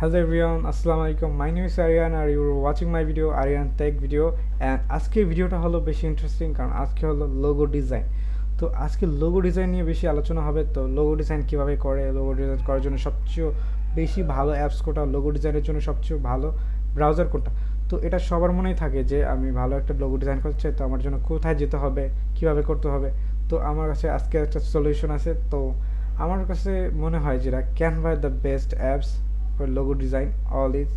Hello everyone, Assalamu alaikum. My name is Aryan and you are watching my video Aryan Tech video and আজকে ভিডিওটা হলো বেশি interesting কারণ আজকে হলো লোগো ডিজাইন। তো আজকে লোগো ডিজাইন নিয়ে বেশি আলোচনা হবে। তো লোগো ডিজাইন কিভাবে করে, লোগো ডিজাইন করার জন্য সবচেয়ে বেশি ভালো অ্যাপস কোনটা, লোগো ডিজাইনের জন্য সবচেয়ে ভালো ব্রাউজার কোনটা। তো এটা সবার মনেই থাকে যে আমি ভালো একটা লোগো ডিজাইন করতে চাই, তো আমার জন্য কোথায় যেতে হবে, কিভাবে করতে হবে। তো আমার কাছে আজকে একটা সলিউশন আছে। তো আমার কাছে মনে হয় যেটা Canva the best apps for logo design all is.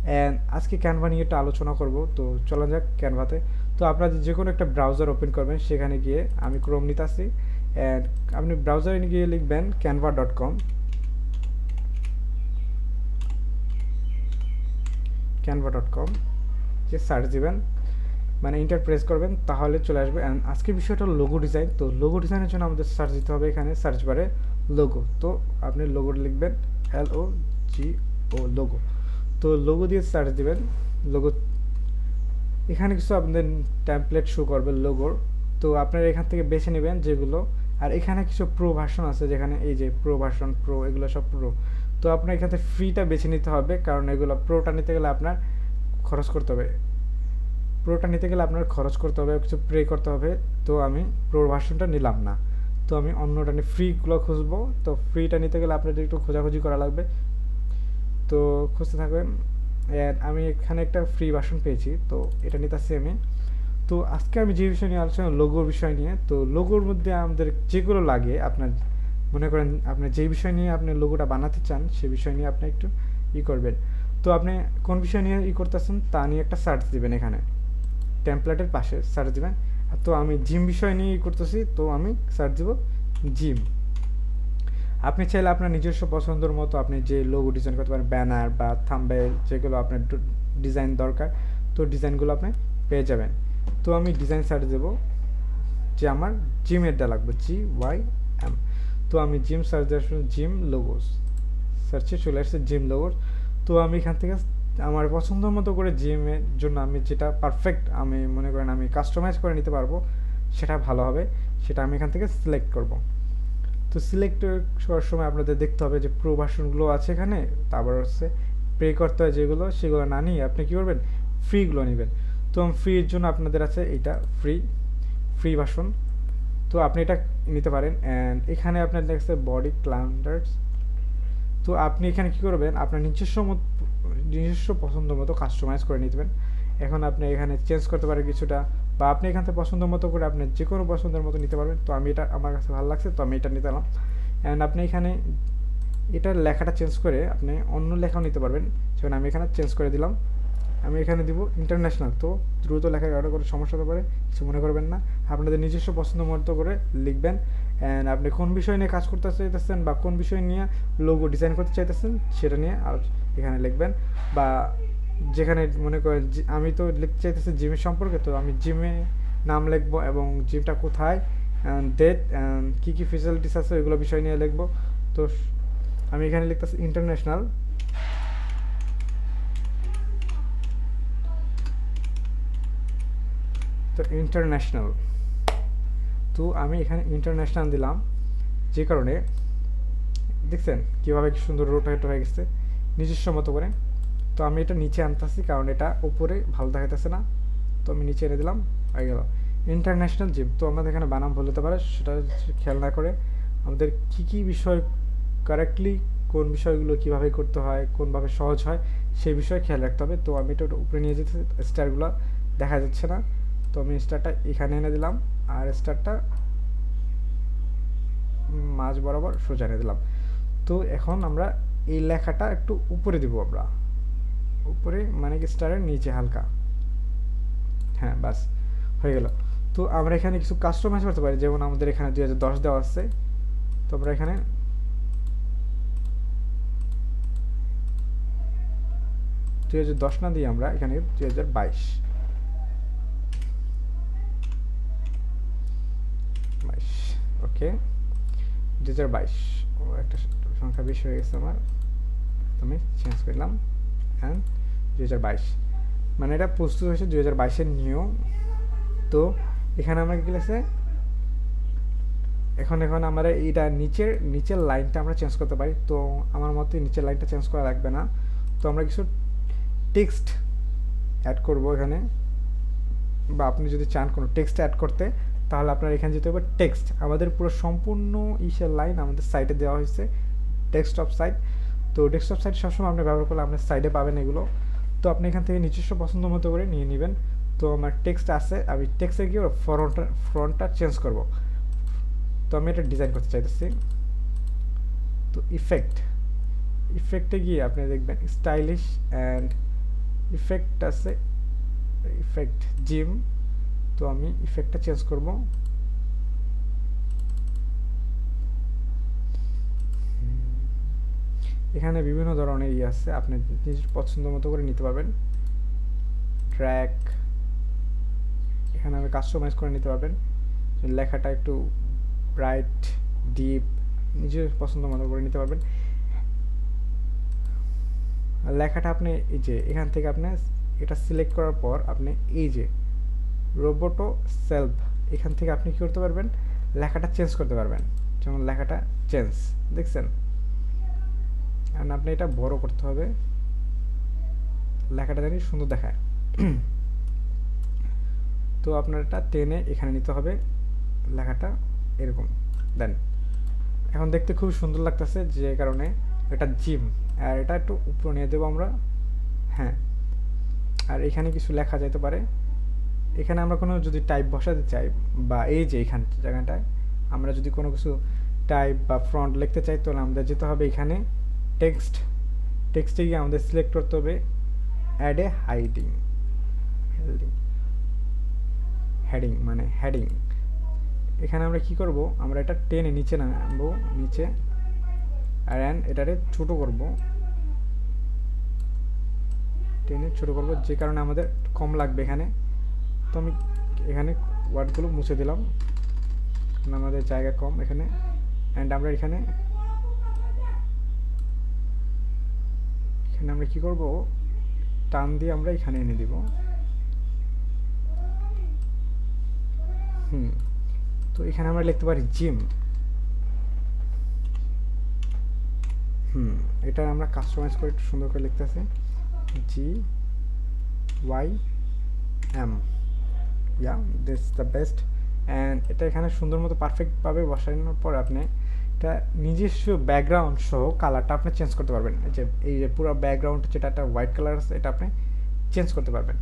And আজকে ক্যানভা নিয়ে একটা আলোচনা করব। তো চলা যাক ক্যানভাতে। তো আপনারা যে কোনো একটা ব্রাউজার ওপেন করবেন, সেখানে গিয়ে আমি ক্রোম নিতে আসি অ্যান্ড আপনি ব্রাউজারে গিয়ে লিখবেন canva.com, canva.com যে সার্চ দিবেন, মানে ইন্টার প্রেস করবেন, তাহলে চলে আসবে। অ্যান্ড আজকের বিষয়টা হলো লোগো ডিজাইন। তো লোগো ডিজাইনের জন্য আমাদের সার্চ দিতে হবে এখানে সার্চ বারে লোগো। তো আপনি লোগো লিখবেন LOGO লোগো। তো লোগো দিয়ে সার্চ দিবেন লোগো। এখানে কিছু আপনাদের টেমপ্লেট শো করবে লোগোর। তো আপনারা এখান থেকে বেছে নেবেন যেগুলো। আর এখানে কিছু প্রো ভার্সন আছে, যেখানে এই যে প্রো ভার্সন, প্রো, এগুলো সব প্রো। তো আপনার এখান থেকে ফ্রিটা বেছে নিতে হবে, কারণ এগুলো প্রোটা নিতে গেলে আপনার খরচ করতে হবে। প্রোটা নিতে গেলে আপনার খরচ করতে হবে, কিছু পে করতে হবে। তো আমি প্রো ভার্সনটা নিলাম না, তো আমি অন্যটা নিয়ে ফ্রিগুলো খুঁজবো। তো ফ্রিটা নিতে গেলে আপনাদের একটু খোঁজাখুঁজি করা লাগবে, তো খুঁজতে থাকবেন। আমি এখানে একটা ফ্রি ভার্সন পেয়েছি, তো এটা নিতেছি আমি। তো আজকে আমি যে বিষয় নিয়ে আলোচনা, লোগোর বিষয় নিয়ে। তো লোগোর মধ্যে আমাদের যেগুলো লাগে, আপনার মনে করেন আপনার যে বিষয় নিয়ে আপনি লোগোটা বানাতে চান, সে বিষয় নিয়ে আপনি একটু করবেন। তো আপনি কোন বিষয় নিয়ে করতেছেন তা নিয়ে একটা সার্চ দিবেন, এখানে টেমপ্লেটের পাশে সার্চ দিবেন। তো আমি জিম বিষয় নিয়ে করতেছি, তো আমি সার্চ দিব জিম। আপনি চাইলে আপনার নিজস্ব পছন্দের মতো আপনি যে লোগো ডিজাইন করতে পারেন, ব্যানার বা থাম্বনেল, যেগুলো আপনার ডিজাইন দরকার, তো ডিজাইনগুলো আপনি পেয়ে যাবেন। তো আমি ডিজাইন সার্চ দেবো যে আমার জিমেরটা লাগবে, GYM। তো আমি জিম সার্চ দেওয়ার সময় জিম লোগোস সার্চে চলে আসছে জিম লোগোস। তো আমি এখান থেকে আমার পছন্দ মতো করে জিমের জন্য আমি যেটা পারফেক্ট, আমি মনে করেন আমি কাস্টমাইজ করে নিতে পারবো, সেটা ভালো হবে, সেটা আমি এখান থেকে সিলেক্ট করব। তো সিলেক্ট করার সময় আপনাদের দেখতে হবে যে প্রো ভার্সনগুলো আছে এখানে, তারপর হচ্ছে পে করতে হয় যেগুলো, সেগুলো না নিয়ে আপনি কী করবেন, ফ্রিগুলো নেবেন। তো ফ্রির জন্য আপনাদের আছে এইটা ফ্রি ভার্সন। তো আপনি এটা নিতে পারেন। অ্যান্ড এখানে আপনার দেখছে বডি ক্লাউন্ডার্স। তো আপনি এখানে কী করবেন, আপনার নিজস্ব পছন্দ মতো কাস্টমাইজ করে নিতেবেন। এখন আপনি এখানে চেঞ্জ করতে পারেন কিছুটা, বা আপনি এখান থেকে পছন্দ মতো করে আপনি যে কোনো পছন্দের মতো নিতে পারবেন। তো আমি এটা, আমার কাছে ভালো লাগছে, তো আমি এটা নিতে এলাম। অ্যান্ড আপনি এখানে এটার লেখাটা চেঞ্জ করে আপনি অন্য লেখাও নিতে পারবেন, যেমন আমি এখানে চেঞ্জ করে দিলাম। আমি এখানে দিব ইন্টারন্যাশনাল। তো দ্রুত লেখার কারণে কোনো সমস্যা হতে পারে, কিছু মনে করবেন না। আপনাদের নিজস্ব পছন্দ মতো করে লিখবেন। অ্যান্ড আপনি কোন বিষয় নিয়ে কাজ করতে চাইতেছেন বা কোন বিষয় নিয়ে লোগো ডিজাইন করতে চাইতেছেন, সেটা নিয়ে এখানে লিখবেন। বা যেখানে মনে করেন আমি তো লিখতে চাইতেছি জিমের সম্পর্কে, তো আমি জিমে নাম লিখবো এবং জিমটা কোথায়, ডেট, কী কী ফেসিলিটিস আছে, এগুলো বিষয় নিয়ে লিখবো। তো আমি এখানে লিখতেছি ইন্টারন্যাশনাল। তো ইন্টারন্যাশনাল, তো আমি এখানে ইন্টারন্যাশনাল দিলাম, যে কারণে দেখছেন কীভাবে কি সুন্দর রোটেট হয়ে গেছে নিজস্ব মতো করে। তো আমি এটা নিচে আনতেছি, কারণ এটা উপরে ভালো দেখাইতেছে না। তো আমি নিচে এনে দিলাম, হয়ে গেল ইন্টারন্যাশনাল জিম। তো আমাদের এখানে বানাম ভুল হতে পারে, সেটা খেয়াল না করে আমাদের কী কী বিষয় কারেক্টলি, কোন বিষয়গুলো কীভাবে করতে হয়, কোনভাবে সহজ হয়, সেই বিষয়ে খেয়াল রাখতে হবে। তো আমি এটা উপরে নিয়ে যেতে, স্টারগুলো দেখা যাচ্ছে না, তো আমি স্টারটা এখানে এনে দিলাম, আর স্টারটা মাঝ বরাবর সোজা এনে দিলাম। তো এখন আমরা এই লেখাটা একটু উপরে দিব, আমরা উপরে মানে কি স্টারের নিচে হালকা, হ্যাঁ বাস হয়ে গেল। তো আমরা এখানে কিছু কাস্টমাইজ করতে পারি, যেমন আমাদের এখানে 2010 দেওয়া আছে, তো আমরা এখানে 2010 না দিয়ে আমরা এখানে 2022 ওকে 2022, ও একটা সংখ্যা বেশি হয়ে গেছে আমার, আমি চেঞ্জ করলাম। অ্যান্ড 2022 মানে এটা প্রস্তুত হয়েছে 2022-এর নিউ। তো এখানে আমরা কী লিখছে, এখন আমরা এইটা নিচের লাইনটা আমরা চেঞ্জ করতে পারি। তো আমার মতে নিচের লাইনটা চেঞ্জ করা লাগবে না, তো আমরা কিছু টেক্সট অ্যাড করব এখানে, বা আপনি যদি চান কোনো টেক্সট অ্যাড করতে, তাহলে আপনার এখানে যেতে হবে টেক্সট। আমাদের পুরো সম্পূর্ণ ইসের লাইন আমাদের সাইটে দেওয়া হয়েছে, ডেস্কটপ সাইট। তো ডেস্কটপ সাইট সবসময় আপনি ব্যবহার করলে আপনার সাইডে পাবেন এগুলো। তো আপনি এখান থেকে নিজস্ব পছন্দ মতো করে নিয়ে নেবেন। তো আমার টেক্সট আছে, আমি টেক্সটে গিয়ে ফ্রন্টটা চেঞ্জ করব। তো আমি এটা ডিজাইন করতে চাইতেছি। তো ইফেক্টে গিয়ে আপনি দেখবেন স্টাইলিশ অ্যান্ড ইফেক্ট আছে, ইফেক্ট জিম। তো আমি ইফেক্টটা চেঞ্জ করব। এখানে বিভিন্ন ধরনের আছে, আপনি নিজের পছন্দ মতো করে নিতে পারবেন। ট্র্যাক এখানে আমি কাস্টমাইজ করে নিতে পারবেন, লেখাটা একটু ব্রাইট ডিপ নিজের পছন্দ মতো করে নিতে পারবেন। লেখাটা আপনি এই যে এখান থেকে আপনি এটা সিলেক্ট করার পর আপনি এই যে রোবোটো সেলফ, এখান থেকে আপনি কী করতে পারবেন, লেখাটা চেঞ্জ করতে পারবেন। যেমন লেখাটা চেঞ্জ, দেখছেন? কারণ আপনি এটা বড় করতে হবে, লেখাটা জানি সুন্দর দেখায়। তো আপনার এটা টেনে এখানে নিতে হবে, লেখাটা এরকম দেন। এখন দেখতে খুব সুন্দর লাগতেছে, যে কারণে এটা জিম, আর এটা একটু উপরে নিয়ে দেবো আমরা। হ্যাঁ, আর এখানে কিছু লেখা যেতে পারে। এখানে আমরা কোনো যদি টাইপ বসাতে চাই, বা এই যে এখান জায়গাটায় আমরা যদি কোনো কিছু টাইপ বা ফ্রন্ট লিখতে চাই, তাহলে আমাদের যেতে হবে এখানে টেক্সটে গিয়ে আমাদের সিলেক্ট করতে হবে অ্যাড এ হেডিং মানে হেডিং। এখানে আমরা কি করব, আমরা এটা টেনে নিচে নামাবো, নিচে, আর এটারে ছোট করব, টেনে ছোট করব, যে কারণে আমাদের কম লাগবে এখানে। তো আমি এখানে ওয়ার্ডগুলো মুছে দিলাম, কারণ আমাদের জায়গা কম এখানে। অ্যান্ড আমরা এখানে আমরা কি করব, টান দিয়ে আমরা এখানে এনে দিব। তো এখানে আমরা লিখতে পারি জিম। এটা আমরা কাস্টমাইজ করে একটু সুন্দর করে লিখতেছি, GYM, yeah this the best. And এটা এখানে সুন্দর মতো পারফেক্টভাবে বসানোর পর আপনি এটা নিজস্ব ব্যাকগ্রাউন্ড সহ কালারটা আপনি চেঞ্জ করতে পারবেন। এই যে পুরো ব্যাকগ্রাউন্ড যেটা একটা হোয়াইট কালার আছে, এটা আপনি চেঞ্জ করতে পারবেন।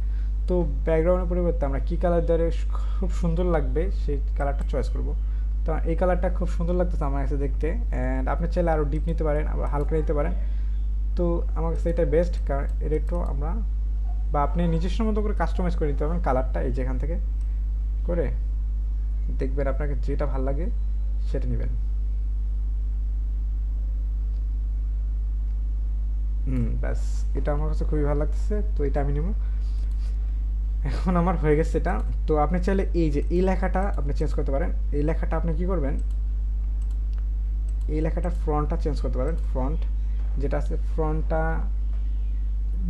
তো ব্যাকগ্রাউন্ডের পরিবর্তে আমরা কী কালার দিলে খুব সুন্দর লাগবে সেই কালারটা চয়েস করব। তো এই কালারটা খুব সুন্দর লাগতেছে আমার কাছে দেখতে। অ্যান্ড আপনি চাইলে আরও ডিপ নিতে পারেন, আবার হালকা নিতে পারেন। তো আমার কাছে এটা বেস্ট, কারণ এর একটু আমরা, বা আপনি নিজস্ব মতো করে কাস্টমাইজ করে নিতে পারবেন কালারটা, এই যেখান থেকে করে দেখবেন আপনাকে যেটা ভালো লাগে সেটা নেবেন। ব্যাস, এটা আমার কাছে খুবই ভালো লাগতেছে, তো এটা আমি নেব। এখন আমার হয়ে গেছে এটা। তো আপনি চাইলে এই যে এই লেখাটা আপনি চেঞ্জ করতে পারেন। এই লেখাটা আপনি কি করবেন, এই লেখাটার ফ্রন্টটা চেঞ্জ করতে পারেন। ফ্রন্ট যেটা আছে, ফ্রন্টটা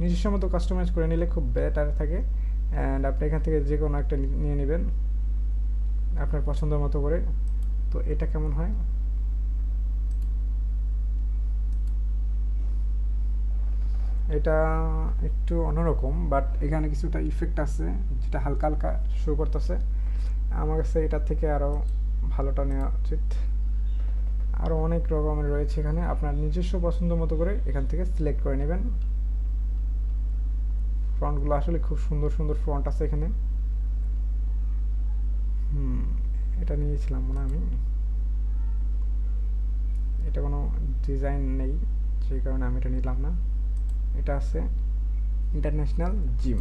নিজস্ব মতো কাস্টমাইজ করে নিলে খুব বেটার থাকে। অ্যান্ড আপনি এখান থেকে যে কোনো একটা নিয়ে নেবেন আপনার পছন্দ মতো করে। তো এটা কেমন হয়, এটা একটু অন্যরকম, বাট এখানে কিছুটা ইফেক্ট আছে যেটা হালকা হালকা শো করতেছে। আমার কাছে এটার থেকে আরও ভালোটা নেওয়া উচিত। আরও অনেক রকমের রয়েছে এখানে, আপনার নিজস্ব পছন্দ মতো করে এখান থেকে সিলেক্ট করে নেবেন। ফ্রন্টগুলো আসলে খুব সুন্দর সুন্দর ফ্রন্ট আছে এখানে। এটা নিয়েছিলাম মনে আমি, এটা কোনো ডিজাইন নেই, সেই কারণে আমি এটা নিলাম না। এটা আছে ইন্টারন্যাশনাল জিম।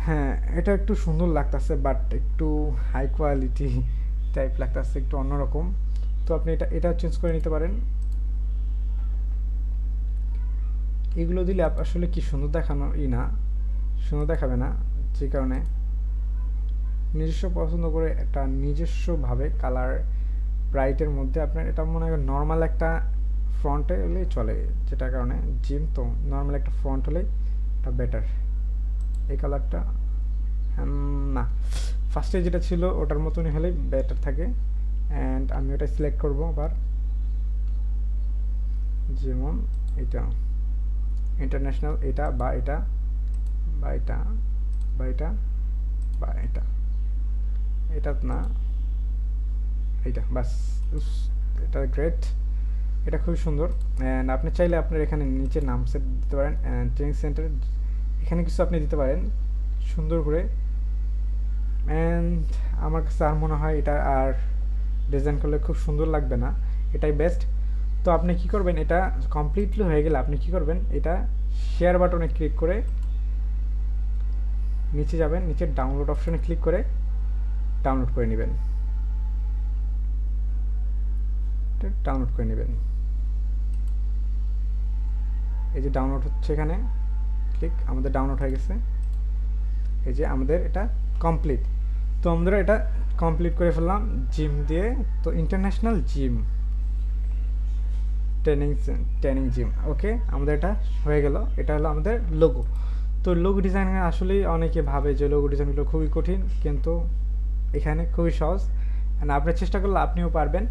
হ্যাঁ, এটা একটু সুন্দর লাগতেছে, বাট একটু হাই কোয়ালিটি টাইপ লাগতেছে, একটু অন্যরকম। তো আপনি এটা চেঞ্জ করে নিতে পারেন। এগুলো দিলে আসলে কি সুন্দর দেখানো না, সুন্দর দেখাবে না, যে কারণে নিজস্ব পছন্দ করে একটা নিজস্বভাবে কালার ব্রাইটের মধ্যে আপনার এটা মনে হয় নর্মাল একটা ফ্রন্টে হলেই চলে, যেটার কারণে জিম, তো নর্মাল একটা ফ্রন্ট হলেই এটা বেটার। এই কালারটা না, ফার্স্টে যেটা ছিল ওটার মতনই হলেই বেটার থাকে। অ্যান্ড আমি ওটা সিলেক্ট করব আবার, যেমন এটা ইন্টারন্যাশনাল, এটা বা এটা বা এটা বা এটা বা এটা, এটা না, এইটা বাস। এটা গ্রেট, এটা খুবই সুন্দর। অ্যান্ড আপনি চাইলে আপনার এখানে নিচে নাম সেট দিতে পারেন, অ্যান্ড ট্রেনিং সেন্টার এখানে কিছু আপনি দিতে পারেন সুন্দর করে। অ্যান্ড আমার কাছে আর মনে হয় এটা আর ডিজাইন করলে খুব সুন্দর লাগবে না, এটাই বেস্ট। তো আপনি কি করবেন, এটা কমপ্লিটলি হয়ে গেলে আপনি কি করবেন, এটা শেয়ার বাটনে ক্লিক করে নিচে যাবেন, নিচে ডাউনলোড অপশনে ক্লিক করে ডাউনলোড করে নেবেন, ডাউনলোড করে নেবেন। এই যে ডাউনলোড হচ্ছে, এখানে ক্লিক, আমাদের ডাউনলোড হয়ে গেছে। এই যে আমাদের এটা কমপ্লিট। তো আমরা এটা কমপ্লিট করে ফেললাম জিম দিয়ে। তো ইন্টারন্যাশনাল জিম ট্রেনিং জিম, ওকে, আমাদের এটা হয়ে গেল। এটা হলো আমাদের লোগো। তো লোগো ডিজাইন আসলেই অনেকে ভাবে যে লোগো ডিজাইনগুলো খুবই কঠিন, কিন্তু এখানে খুবই সহজ, আপনার চেষ্টা করলে আপনিও পারবেন।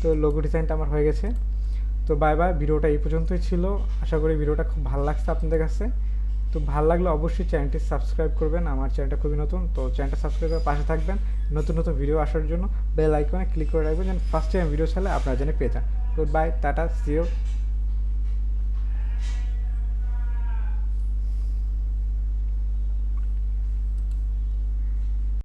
তো লোগো ডিজাইনটা আমার হয়ে গেছে। তো বাই বাই, ভিডিওটা এই পর্যন্তই ছিল। আশা করি ভিডিওটা খুব ভালো লাগছে আপনাদের কাছে। তো ভালো লাগলে অবশ্যই চ্যানেলটি সাবস্ক্রাইব করবেন, আমার চ্যানেলটা খুবই নতুন, তো চ্যানেলটা সাবস্ক্রাইব করে পাশে থাকবেন। নতুন নতুন ভিডিও আসার জন্য বেল আইকনে ক্লিক করে রাখবেন, যেন ফার্স্ট টাইম ভিডিও ছাড়লে আপনারা যেন পেয়ে যান। Good bye, tata, see you.